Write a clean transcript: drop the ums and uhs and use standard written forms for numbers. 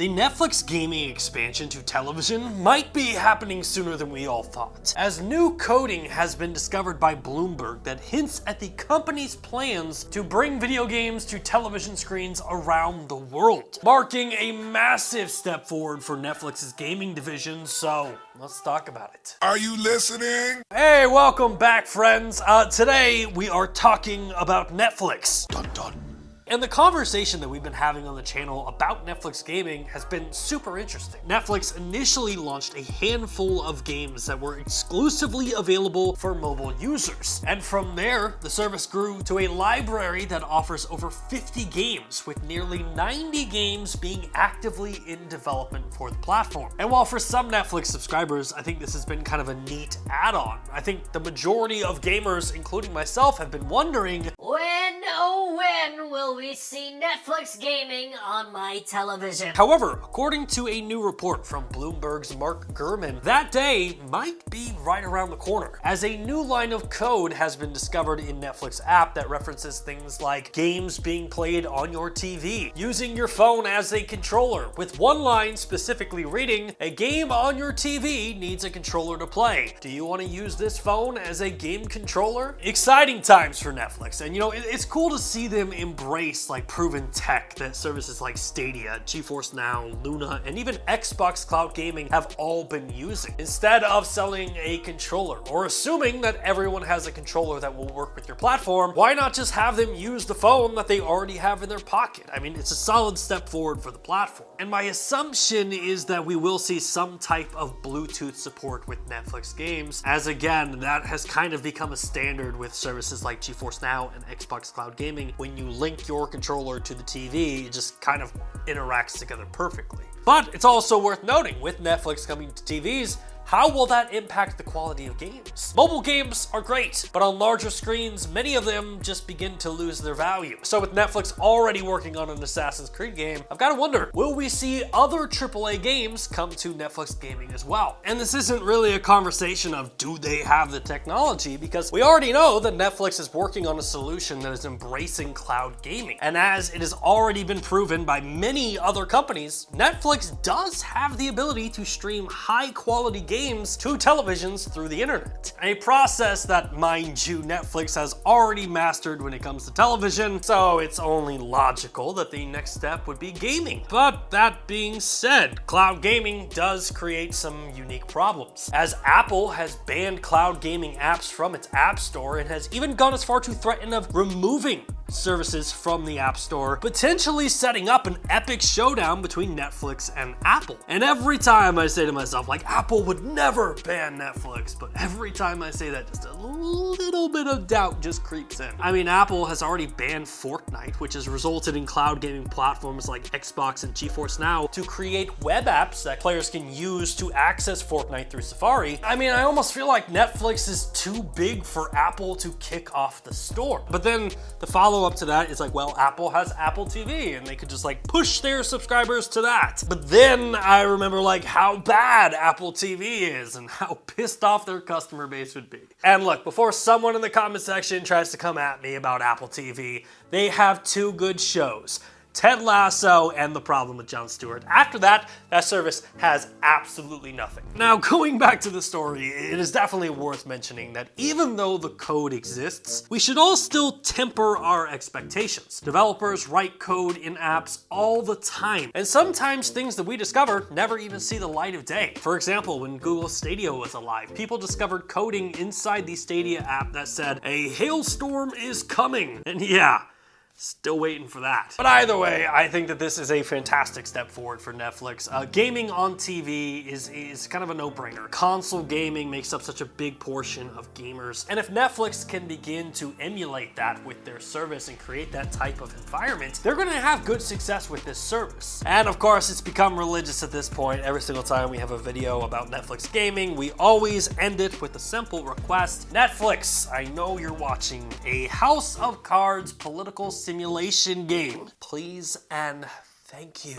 The Netflix gaming expansion to television might be happening sooner than we all thought, as new coding has been discovered by Bloomberg that hints at the company's plans to bring video games to television screens around the world, marking a massive step forward for Netflix's gaming division. So let's talk about it. Are you listening? Hey, welcome back, friends. Today we are talking about Netflix. Dun dun. And the conversation that we've been having on the channel about Netflix gaming has been super interesting. Netflix initially launched a handful of games that were exclusively available for mobile users. And from there, the service grew to a library that offers over 50 games, with nearly 90 games being actively in development for the platform. And while for some Netflix subscribers, I think this has been kind of a neat add-on, I think the majority of gamers, including myself, have been wondering, when will we see Netflix gaming on my television? However, according to a new report from Bloomberg's Mark Gurman, that day might be right around the corner, as a new line of code has been discovered in Netflix app that references things like games being played on your TV, using your phone as a controller, with one line specifically reading, "A game on your TV needs a controller to play. Do you want to use this phone as a game controller?" Exciting times for Netflix, and it's cool to see them embrace like proven tech that services like Stadia, GeForce Now, Luna, and even Xbox Cloud Gaming have all been using, instead of selling a controller or assuming that everyone has a controller that will work with your platform. Why not just have them use the phone that they already have in their pocket? I mean, it's a solid step forward for the platform. And my assumption is that we will see some type of Bluetooth support with Netflix games, as again, that has kind of become a standard with services like GeForce Now and Xbox Cloud Gaming. When you link your controller to the TV, it just kind of interacts together perfectly. But it's also worth noting, with Netflix coming to TVs, how will that impact the quality of games? Mobile games are great, but on larger screens, many of them just begin to lose their value. So with Netflix already working on an Assassin's Creed game, I've got to wonder, will we see other AAA games come to Netflix gaming as well? And this isn't really a conversation of do they have the technology, because we already know that Netflix is working on a solution that is embracing cloud gaming. And as it has already been proven by many other companies, Netflix does have the ability to stream high quality games to televisions through the internet. A process that, mind you, Netflix has already mastered when it comes to television, so it's only logical that the next step would be gaming. But that being said, cloud gaming does create some unique problems, as Apple has banned cloud gaming apps from its App Store and has even gone as far to threaten of removing services from the App Store, potentially setting up an epic showdown between Netflix and Apple. And every time I say to myself, like, Apple would never ban Netflix, but every time I say that, just a little bit of doubt just creeps in. I mean, Apple has already banned Fortnite, which has resulted in cloud gaming platforms like Xbox and GeForce Now to create web apps that players can use to access Fortnite through Safari. I mean, I almost feel like Netflix is too big for Apple to kick off the store. But then the follow up to that is like, well, Apple has Apple TV and they could just like push their subscribers to that. But then I remember like how bad Apple TV is and how pissed off their customer base would be. And look, before someone in the comment section tries to come at me about Apple TV, they have two good shows: Ted Lasso and The Problem with Jon Stewart. After that, that service has absolutely nothing. Now, going back to the story, it is definitely worth mentioning that even though the code exists, we should all still temper our expectations. Developers write code in apps all the time, and sometimes things that we discover never even see the light of day. For example, when Google Stadia was alive, people discovered coding inside the Stadia app that said, "A hailstorm is coming." And yeah, still waiting for that. But either way, I think that this is a fantastic step forward for Netflix. Gaming on TV is kind of a no-brainer. Console gaming makes up such a big portion of gamers. And if Netflix can begin to emulate that with their service and create that type of environment, they're gonna have good success with this service. And of course, it's become religious at this point. Every single time we have a video about Netflix gaming, we always end it with a simple request. Netflix, I know you're watching a House of Cards political simulation game. Please and thank you.